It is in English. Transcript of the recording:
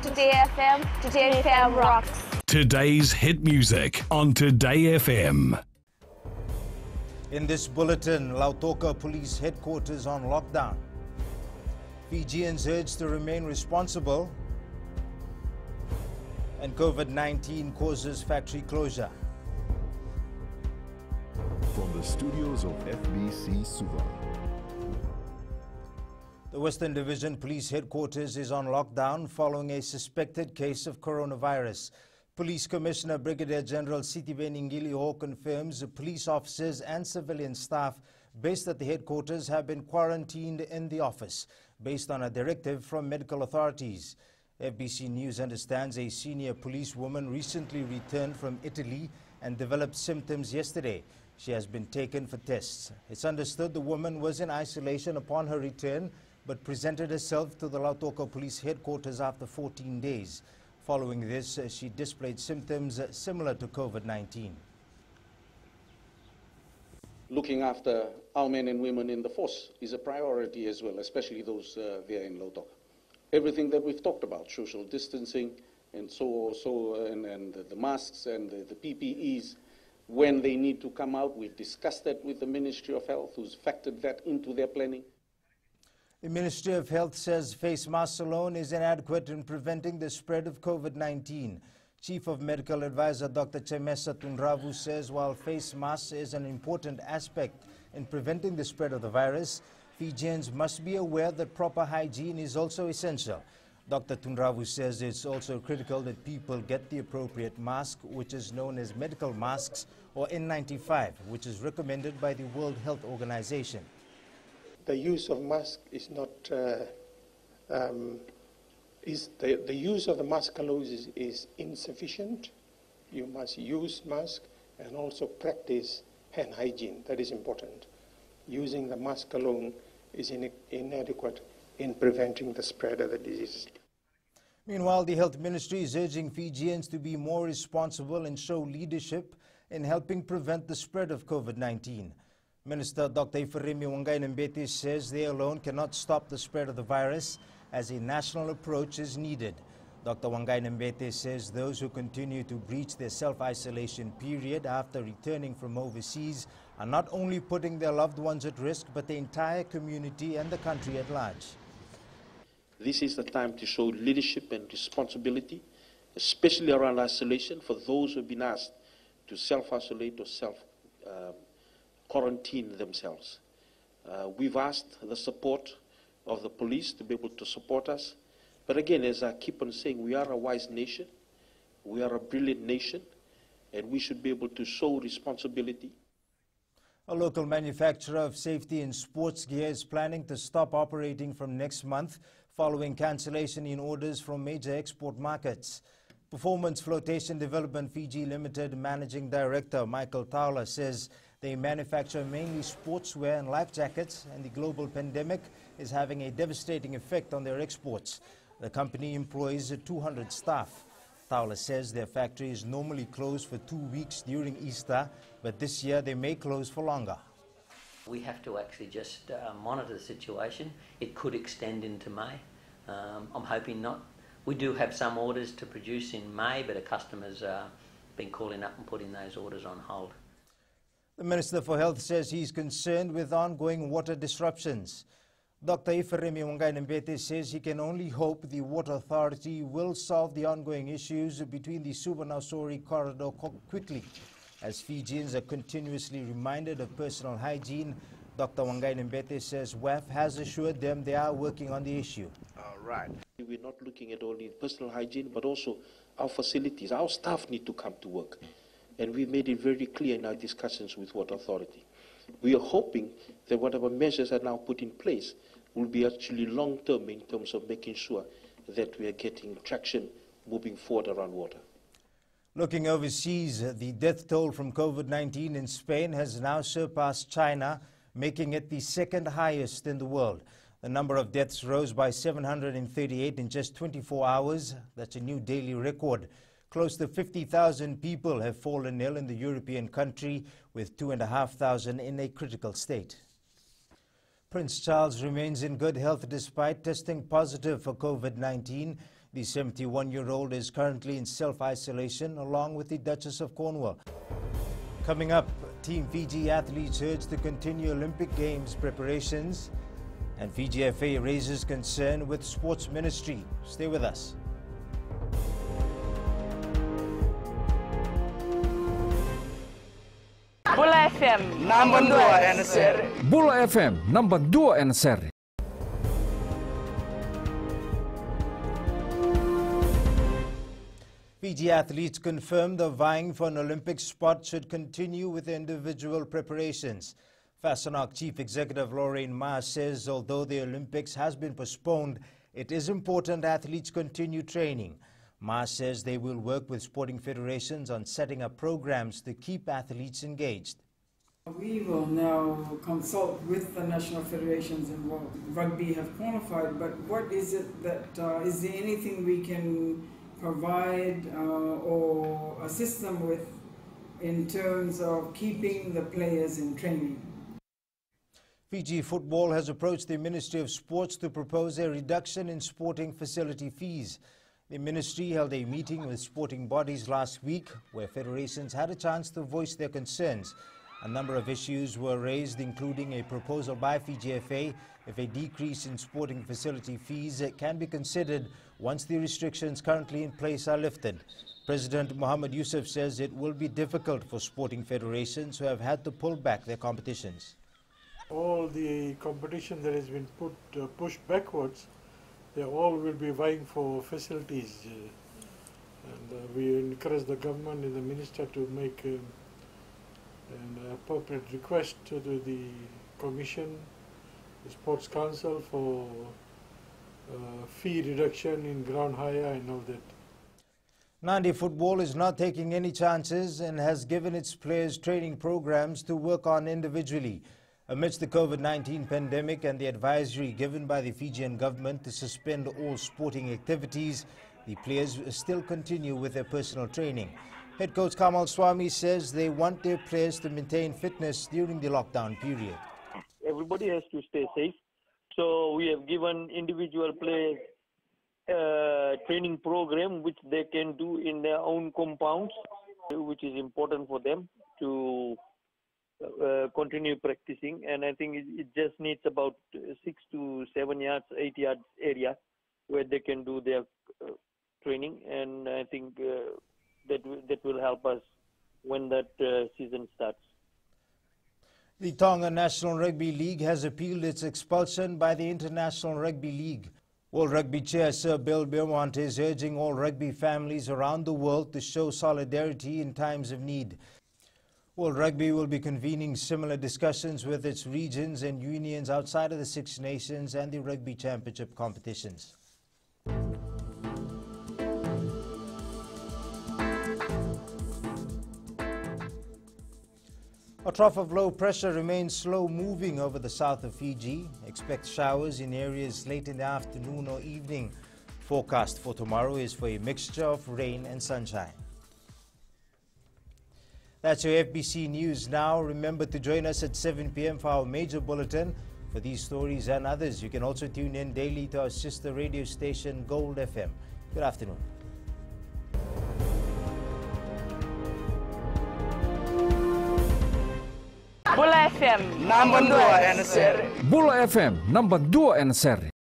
Today FM. Today FM rocks. Today's hit music on Today FM. In this bulletin, Lautoka Police Headquarters on lockdown. Fijians urged to remain responsible. And COVID-19 causes factory closure. From the studios of FBC Suva. The Western Division Police Headquarters is on lockdown following a suspected case of coronavirus. Police Commissioner Brigadier General Sithibe Ngiliho confirms police officers and civilian staff based at the headquarters have been quarantined in the office, based on a directive from medical authorities. FBC News understands a senior policewoman recently returned from Italy and developed symptoms yesterday. She has been taken for tests. It's understood the woman was in isolation upon her return, but presented herself to the Lautoka Police Headquarters after 14 days. Following this, she displayed symptoms similar to COVID-19. Looking after our men and women in the force is a priority as well, especially those there in Lautoka. Everything that we've talked about, social distancing and and the masks and the PPEs, when they need to come out, we've discussed that with the Ministry of Health, who's factored that into their planning. The Ministry of Health says face masks alone is inadequate in preventing the spread of COVID-19. Chief of Medical Advisor Dr. Chemesa Tunravu says while face masks is an important aspect in preventing the spread of the virus, Fijians must be aware that proper hygiene is also essential. Dr. Tunravu says it's also critical that people get the appropriate mask, which is known as medical masks or N95, which is recommended by the World Health Organization. The use of mask is not, the use of the mask alone is insufficient. You must use mask and also practice hand hygiene. That is important. Using the mask alone is inadequate in preventing the spread of the disease. Meanwhile, the Health Ministry is urging Fijians to be more responsible and show leadership in helping prevent the spread of COVID-19. Minister Dr. Ifirimi Wangainembete says they alone cannot stop the spread of the virus, as a national approach is needed. Dr. Wangainembete says those who continue to breach their self-isolation period after returning from overseas are not only putting their loved ones at risk, but the entire community and the country at large. This is the time to show leadership and responsibility, especially around isolation for those who have been asked to self-isolate or quarantine themselves. We've asked the support of the police to be able to support us. But again, as I keep on saying, we are a wise nation, we are a brilliant nation, and we should be able to show responsibility. A local manufacturer of safety and sports gear is planning to stop operating from next month following cancellation in orders from major export markets. Performance Flotation Development Fiji Limited Managing Director Michael TOWLER says they manufacture mainly sportswear and life jackets, and the global pandemic is having a devastating effect on their exports. The company employs 200 staff. TOWLER says their factory is normally closed for 2 weeks during Easter, but this year they may close for longer. We have to actually just monitor the situation. It could extend into May. I'm hoping not. We do have some orders to produce in May, but the customers been calling up and putting those orders on hold. The Minister for Health says he's concerned with ongoing water disruptions. Dr. Ifirimi Wangainembete says he can only hope the Water Authority will solve the ongoing issues between the Suva-Nausori corridor quickly. As Fijians are continuously reminded of personal hygiene, Dr. Wangainembete says WAF has assured them they are working on the issue. All right. We're not looking at only personal hygiene, but also our facilities. Our staff need to come to work. And we made it very clear in our discussions with Water Authority. We are hoping that whatever measures are now put in place will be actually long-term in terms of making sure that we are getting traction moving forward around water. Looking overseas, the death toll from COVID-19 in Spain has now surpassed China, making it the second highest in the world. The number of deaths rose by 738 in just 24 hours. That's a new daily record. Close to 50,000 people have fallen ill in the European country, with 2,500 in a critical state. Prince Charles remains in good health despite testing positive for COVID-19. The 71-year-old is currently in self-isolation along with the Duchess of Cornwall. Coming up, Team Fiji athletes urged to continue Olympic Games preparations, and Fiji FA raises concern with sports ministry. Stay with us. Bula FM number 2 NSR. Bula FM number 2 NSR. Fiji athletes confirmed the vying for an Olympic spot should continue with individual preparations. FASANOC Chief Executive Lorraine Ma says although the Olympics has been postponed, it is important athletes continue training. Ma says they will work with sporting federations on setting up programs to keep athletes engaged. We will now consult with the national federations involved. Rugby have qualified, but what is it that, is there anything we can provide or assist them with in terms of keeping the players in training? Fiji Football has approached the Ministry of Sports to propose a reduction in sporting facility fees. The ministry held a meeting with sporting bodies last week where federations had a chance to voice their concerns. A number of issues were raised, including a proposal by Fiji FA if a decrease in sporting facility fees can be considered once the restrictions currently in place are lifted. President Mohammed Yusuf says it will be difficult for sporting federations who have had to pull back their competitions. All the competition that has been pushed backwards, they all will be vying for facilities, and we encourage the government and the minister to make an appropriate request to the commission, the sports council for fee reduction in ground hire and all that. Nandi Football is not taking any chances and has given its players training programs to work on individually. Amidst the COVID-19 pandemic and the advisory given by the Fijian government to suspend all sporting activities, the players still continue with their personal training. Head coach Kamal Swami says they want their players to maintain fitness during the lockdown period. Everybody has to stay safe. So we have given individual players training program which they can do in their own compounds, which is important for them to continue practicing. And I think it just needs about 6 to 7 yards, 8 yards area where they can do their training, and I think that will help us when that season starts. The Tonga National Rugby League has appealed its expulsion by the International Rugby League. World Rugby Chair Sir Bill Beaumont is urging all rugby families around the world to show solidarity in times of need. World Rugby will be convening similar discussions with its regions and unions outside of the Six Nations and the Rugby Championship competitions. A trough of low pressure remains slow moving over the south of Fiji. Expect showers in areas late in the afternoon or evening. Forecast for tomorrow is for a mixture of rain and sunshine. That's your FBC News now. Remember to join us at 7 p.m. for our major bulletin. For these stories and others, you can also tune in daily to our sister radio station, Gold FM. Good afternoon. Bula FM number 2 NSR. Bula FM number 2 NSR.